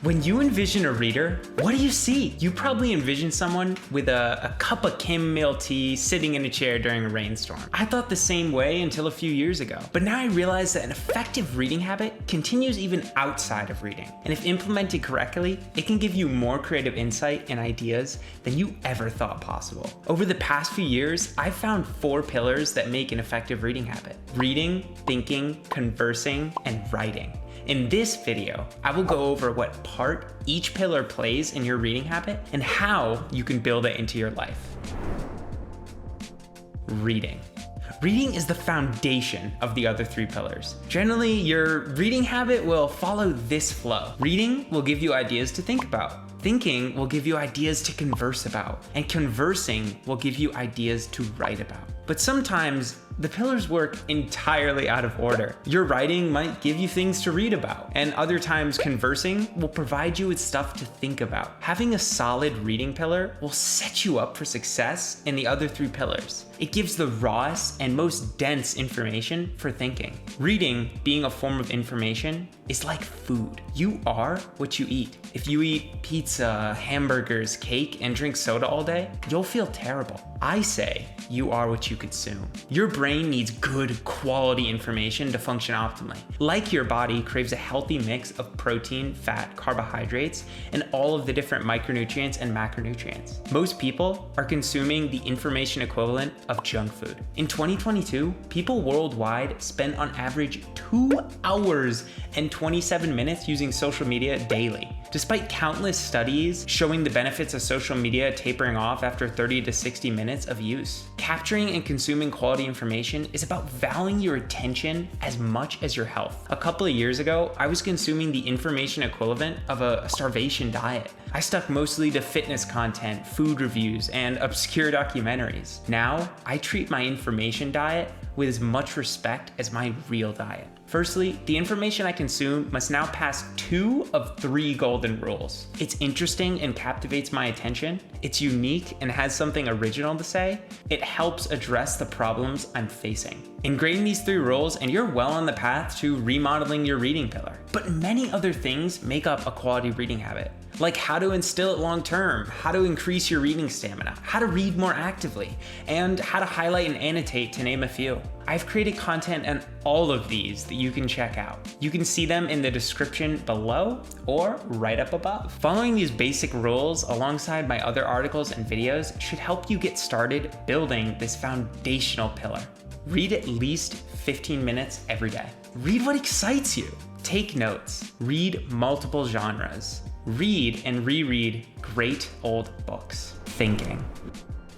When you envision a reader, what do you see? You probably envision someone with a cup of chamomile tea sitting in a chair during a rainstorm. I thought the same way until a few years ago, but now I realize that an effective reading habit continues even outside of reading. And if implemented correctly, it can give you more creative insight and ideas than you ever thought possible. Over the past few years, I've found 4 pillars that make an effective reading habit: reading, thinking, conversing, and writing. In this video, I will go over what part each pillar plays in your reading habit and how you can build it into your life. Reading. Reading is the foundation of the other 3 pillars. Generally, your reading habit will follow this flow. Reading will give you ideas to think about. Thinking will give you ideas to converse about. And conversing will give you ideas to write about. But sometimes the pillars work entirely out of order. Your writing might give you things to read about, and other times conversing will provide you with stuff to think about. Having a solid reading pillar will set you up for success in the other 3 pillars. It gives the rawest and most dense information for thinking. Reading, being a form of information, is like food. You are what you eat. If you eat pizza, hamburgers, cake, and drink soda all day, you'll feel terrible. I say you are what you consume. Your brain needs good quality information to function optimally. Like your body craves a healthy mix of protein, fat, carbohydrates, and all of the different micronutrients and macronutrients. Most people are consuming the information equivalent of junk food. In 2022, people worldwide spend on average 2 hours and 27 minutes using social media daily. Despite countless studies showing the benefits of social media tapering off after 30 to 60 minutes of use, capturing and consuming quality information is about valuing your attention as much as your health. A couple of years ago, I was consuming the information equivalent of a starvation diet. I stuck mostly to fitness content, food reviews, and obscure documentaries. Now, I treat my information diet with as much respect as my real diet. Firstly, the information I consume must now pass 2 of 3 golden rules. It's interesting and captivates my attention. It's unique and has something original to say. It helps address the problems I'm facing. Ingrain these 3 rules and you're well on the path to remodeling your reading pillar. But many other things make up a quality reading habit, like how to instill it long term, how to increase your reading stamina, how to read more actively, and how to highlight and annotate, to name a few. I've created content on all of these that you can check out. You can see them in the description below or right up above. Following these basic rules alongside my other articles and videos should help you get started building this foundational pillar. Read at least 15 minutes every day. Read what excites you. Take notes. Read multiple genres. Read and reread great old books. Thinking.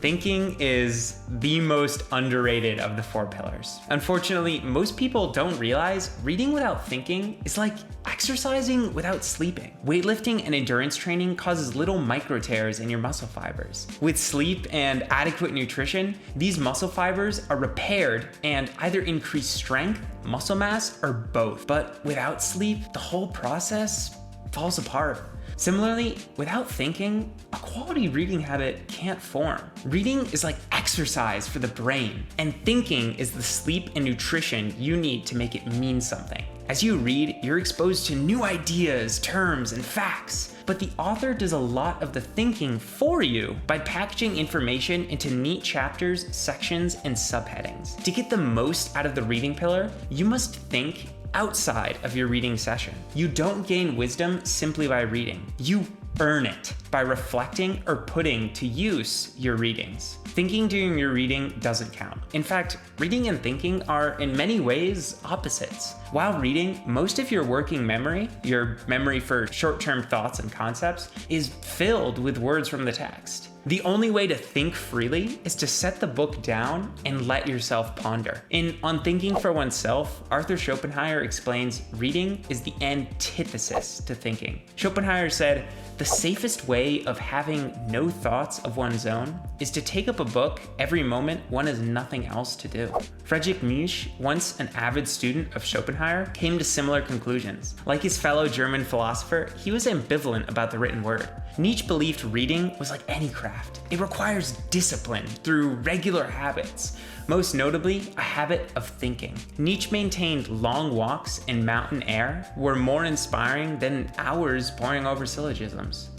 Thinking is the most underrated of the 4 pillars. Unfortunately, most people don't realize reading without thinking is like exercising without sleeping. Weightlifting and endurance training causes little micro tears in your muscle fibers. With sleep and adequate nutrition, these muscle fibers are repaired and either increase strength, muscle mass, or both. But without sleep, the whole process falls apart. Similarly, without thinking, a quality reading habit can't form. Reading is like exercise for the brain, and thinking is the sleep and nutrition you need to make it mean something. As you read, you're exposed to new ideas, terms, and facts, but the author does a lot of the thinking for you by packaging information into neat chapters, sections, and subheadings. To get the most out of the reading pillar, you must think outside of your reading session. You don't gain wisdom simply by reading. You earn it by reflecting or putting to use your readings. Thinking during your reading doesn't count. In fact, reading and thinking are in many ways opposites. While reading, most of your working memory, your memory for short-term thoughts and concepts, is filled with words from the text. The only way to think freely is to set the book down and let yourself ponder. In On Thinking for Oneself, Arthur Schopenhauer explains reading is the antithesis to thinking. Schopenhauer said, "The safest way of having no thoughts of one's own is to take up a book every moment one has nothing else to do." Friedrich Nietzsche, once an avid student of Schopenhauer, came to similar conclusions. Like his fellow German philosopher, he was ambivalent about the written word. Nietzsche believed reading was like any craft. craft. It requires discipline through regular habits, most notably a habit of thinking. Nietzsche maintained long walks in mountain air were more inspiring than hours poring over syllogisms.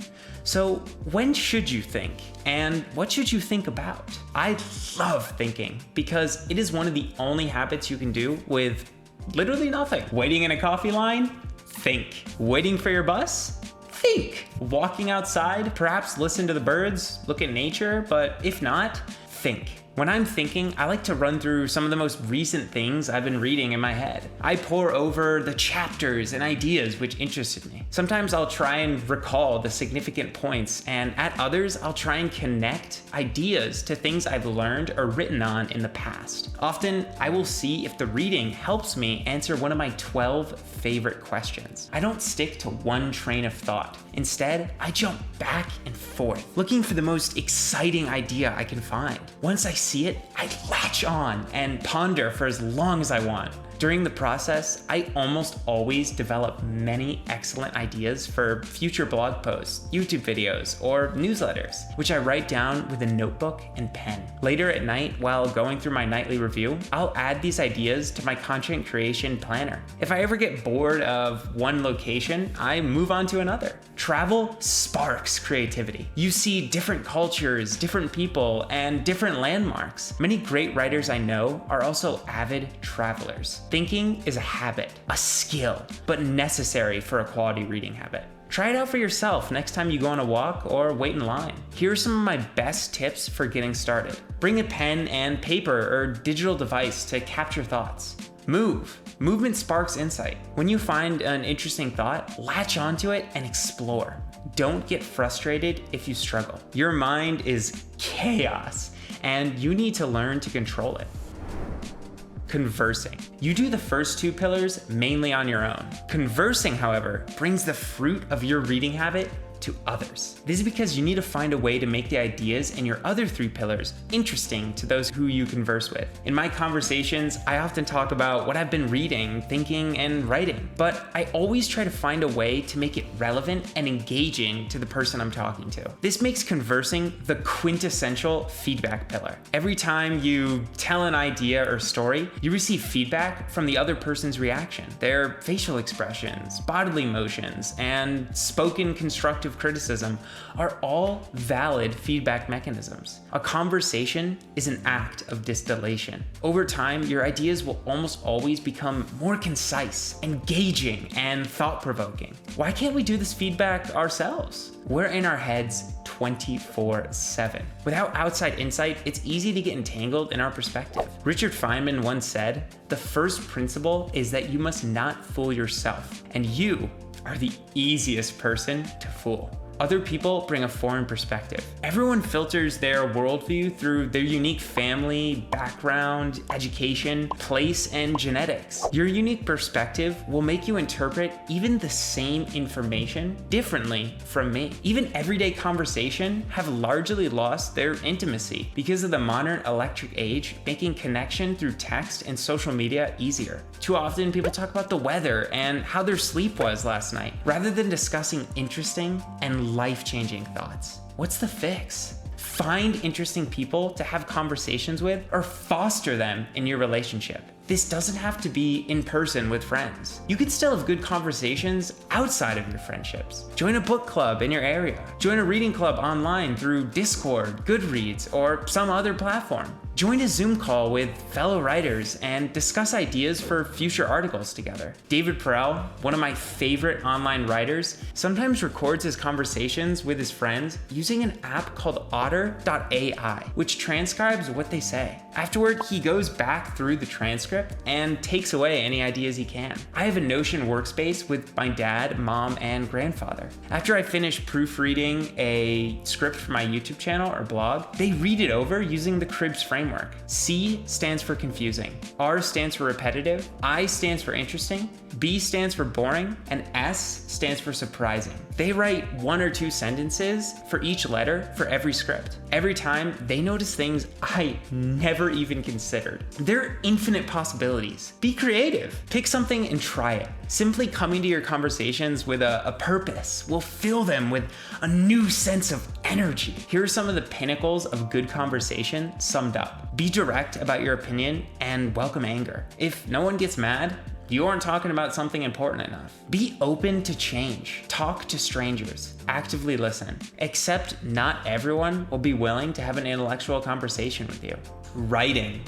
So when should you think, and what should you think about? I love thinking because it is one of the only habits you can do with literally nothing. Waiting in a coffee line? Think. Waiting for your bus? Think. Walking outside? Perhaps listen to the birds, look at nature, but if not, think. When I'm thinking, I like to run through some of the most recent things I've been reading in my head. I pore over the chapters and ideas which interested me. Sometimes I'll try and recall the significant points, and at others, I'll try and connect ideas to things I've learned or written on in the past. Often, I will see if the reading helps me answer one of my 12 favorite questions. I don't stick to one train of thought. Instead, I jump back and forth, looking for the most exciting idea I can find. Once I see it, I latch on and ponder for as long as I want. During the process, I almost always develop many excellent ideas for future blog posts, YouTube videos, or newsletters, which I write down with a notebook and pen. Later at night, while going through my nightly review, I'll add these ideas to my content creation planner. If I ever get bored of one location, I move on to another. Travel sparks creativity. You see different cultures, different people, and different landmarks. Many great writers I know are also avid travelers. Thinking is a habit, a skill, but necessary for a quality reading habit. Try it out for yourself next time you go on a walk or wait in line. Here are some of my best tips for getting started. Bring a pen and paper or digital device to capture thoughts. Move. Movement sparks insight. When you find an interesting thought, latch onto it and explore. Don't get frustrated if you struggle. Your mind is chaos, and you need to learn to control it. Conversing. You do the first two pillars mainly on your own. Conversing, however, brings the fruit of your reading habit to others. This is because you need to find a way to make the ideas in your other three pillars interesting to those who you converse with. In my conversations, I often talk about what I've been reading, thinking, and writing, but I always try to find a way to make it relevant and engaging to the person I'm talking to. This makes conversing the quintessential feedback pillar. Every time you tell an idea or story, you receive feedback from the other person's reaction, their facial expressions, bodily motions, and spoken constructive criticism are all valid feedback mechanisms. A conversation is an act of distillation. Over time, your ideas will almost always become more concise, engaging, and thought-provoking. Why can't we do this feedback ourselves? We're in our heads 24/7. Without outside insight, it's easy to get entangled in our perspective. Richard Feynman once said, "The first principle is that you must not fool yourself, and you are the easiest person to fool." Other people bring a foreign perspective. Everyone filters their worldview through their unique family, background, education, place, and genetics. Your unique perspective will make you interpret even the same information differently from me. Even everyday conversation have largely lost their intimacy because of the modern electric age, making connection through text and social media easier. Too often, people talk about the weather and how their sleep was last night, rather than discussing interesting and life-changing thoughts. What's the fix? Find interesting people to have conversations with or foster them in your relationship. This doesn't have to be in person with friends. You can still have good conversations outside of your friendships. Join a book club in your area. Join a reading club online through Discord, Goodreads, or some other platform. Join a Zoom call with fellow writers and discuss ideas for future articles together. David Perel, one of my favorite online writers, sometimes records his conversations with his friends using an app called otter.ai, which transcribes what they say. Afterward, he goes back through the transcript and takes away any ideas he can. I have a Notion workspace with my dad, mom, and grandfather. After I finish proofreading a script for my YouTube channel or blog, they read it over using the Cribs framework. C stands for confusing, R stands for repetitive, I stands for interesting, B stands for boring, and S stands for surprising. They write 1 or 2 sentences for each letter for every script. Every time, they notice things I never even considered. There are infinite possibilities. Be creative. Pick something and try it. Simply coming to your conversations with a purpose will fill them with a new sense of energy. Here are some of the pinnacles of good conversation summed up. Be direct about your opinion and welcome anger. If no one gets mad, you aren't talking about something important enough. Be open to change. Talk to strangers. Actively listen. Accept not everyone will be willing to have an intellectual conversation with you. Writing.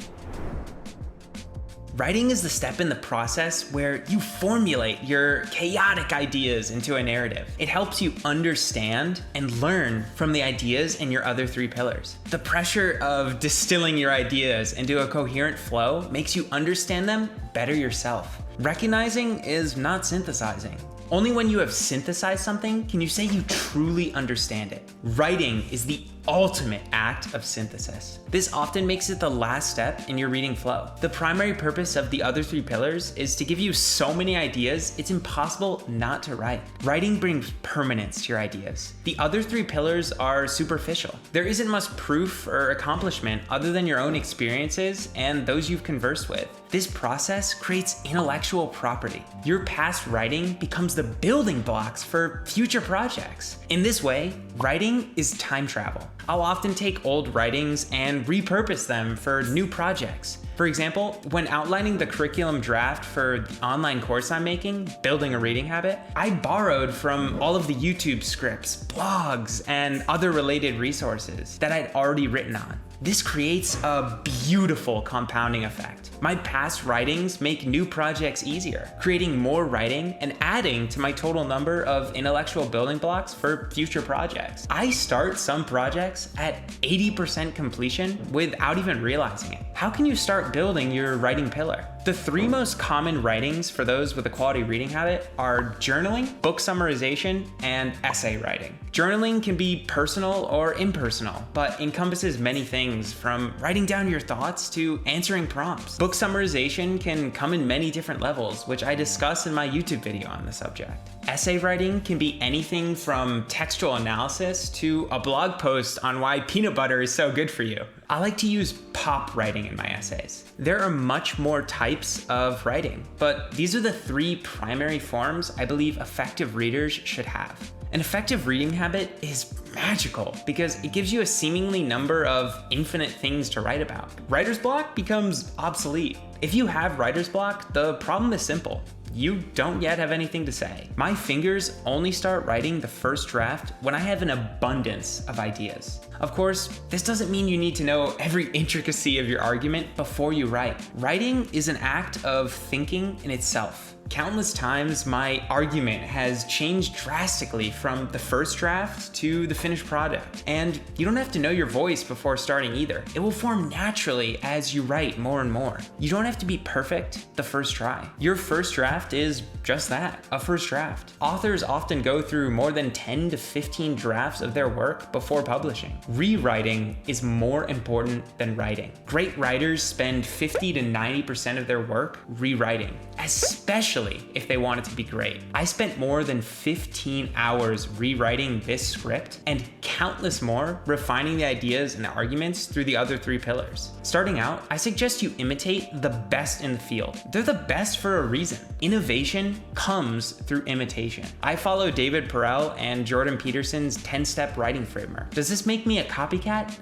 Writing is the step in the process where you formulate your chaotic ideas into a narrative. It helps you understand and learn from the ideas in your other three pillars. The pressure of distilling your ideas into a coherent flow makes you understand them better yourself. Recognizing is not synthesizing. Only when you have synthesized something can you say you truly understand it. Writing is the ultimate act of synthesis. This often makes it the last step in your reading flow. The primary purpose of the other three pillars is to give you so many ideas, it's impossible not to write. Writing brings permanence to your ideas. The other three pillars are superficial. There isn't much proof or accomplishment other than your own experiences and those you've conversed with. This process creates intellectual property. Your past writing becomes the building blocks for future projects. In this way, writing is time travel. I'll often take old writings and repurpose them for new projects. For example, when outlining the curriculum draft for the online course I'm making, Building a Reading Habit, I borrowed from all of the YouTube scripts, blogs, and other related resources that I'd already written on. This creates a beautiful compounding effect. My past writings make new projects easier, creating more writing and adding to my total number of intellectual building blocks for future projects. I start some projects at 80% completion without even realizing it. How can you start building your writing pillar? The three most common writings for those with a quality reading habit are journaling, book summarization, and essay writing. Journaling can be personal or impersonal, but encompasses many things from writing down your thoughts to answering prompts. Book summarization can come in many different levels, which I discuss in my YouTube video on the subject. Essay writing can be anything from textual analysis to a blog post on why peanut butter is so good for you. I like to use pop writing in my essays. There are much more types of writing, but these are the three primary forms I believe effective readers should have. An effective reading habit is magical because it gives you a seemingly number of infinite things to write about. Writer's block becomes obsolete. If you have writer's block, the problem is simple. You don't yet have anything to say. My fingers only start writing the first draft when I have an abundance of ideas. Of course, this doesn't mean you need to know every intricacy of your argument before you write. Writing is an act of thinking in itself. Countless times, my argument has changed drastically from the first draft to the finished product. And you don't have to know your voice before starting either. It will form naturally as you write more and more. You don't have to be perfect the first try. Your first draft is just that, a first draft. Authors often go through more than 10 to 15 drafts of their work before publishing. Rewriting is more important than writing. Great writers spend 50 to 90% of their work rewriting, especially if they want it to be great. I spent more than 15 hours rewriting this script and countless more refining the ideas and arguments through the other three pillars. Starting out, I suggest you imitate the best in the field. They're the best for a reason. Innovation comes through imitation. I follow David Perell and Jordan Peterson's 10-step writing framework. Does this make me a copycat?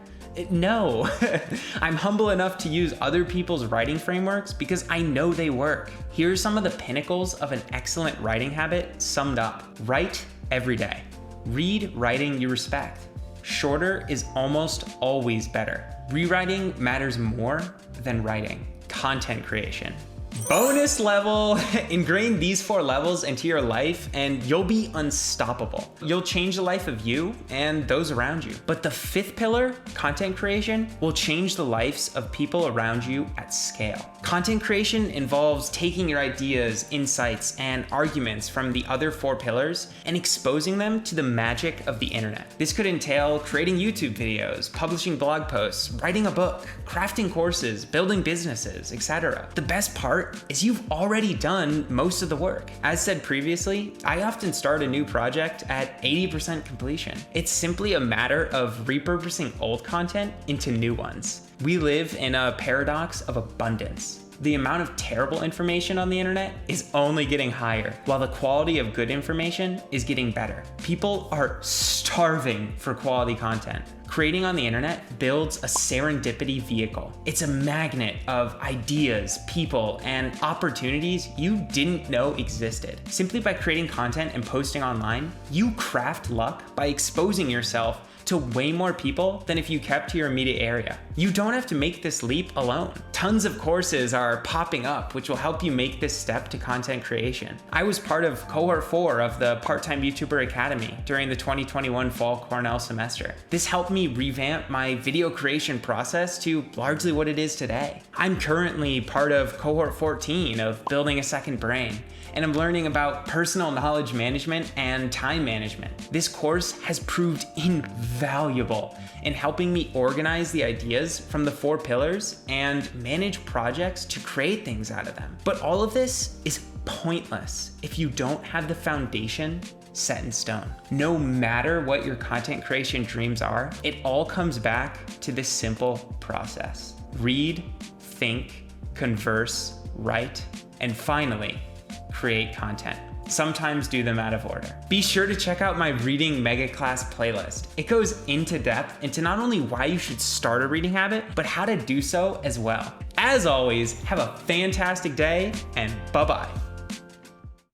No, I'm humble enough to use other people's writing frameworks because I know they work. Here are some of the pinnacles of an excellent writing habit summed up. Write every day. Read writing you respect. Shorter is almost always better. Rewriting matters more than writing. Content creation. Bonus level, ingrain these 4 levels into your life and you'll be unstoppable. You'll change the life of you and those around you. But the 5th pillar, content creation, will change the lives of people around you at scale. Content creation involves taking your ideas, insights, and arguments from the other 4 pillars and exposing them to the magic of the internet. This could entail creating YouTube videos, publishing blog posts, writing a book, crafting courses, building businesses, etc. The best part is you've already done most of the work. As said previously, I often start a new project at 80% completion. It's simply a matter of repurposing old content into new ones. We live in a paradox of abundance. The amount of terrible information on the internet is only getting higher, while the quality of good information is getting better. People are starving for quality content. Creating on the internet builds a serendipity vehicle. It's a magnet of ideas, people, and opportunities you didn't know existed. Simply by creating content and posting online, you craft luck by exposing yourself to way more people than if you kept to your immediate area. You don't have to make this leap alone. Tons of courses are popping up which will help you make this step to content creation. I was part of cohort 4 of the Part-Time YouTuber Academy during the 2021 fall Cornell semester. This helped me revamp my video creation process to largely what it is today. I'm currently part of cohort 14 of Building a Second Brain, and I'm learning about personal knowledge management and time management. This course has proved invaluable in helping me organize the ideas from the 4 pillars and manage projects to create things out of them. But all of this is pointless if you don't have the foundation set in stone. No matter what your content creation dreams are, it all comes back to this simple process. Read, think, converse, write, and finally, create content. Sometimes do them out of order. Be sure to check out my reading mega class playlist. It goes into depth into not only why you should start a reading habit, but how to do so as well. As always, have a fantastic day and bye-bye.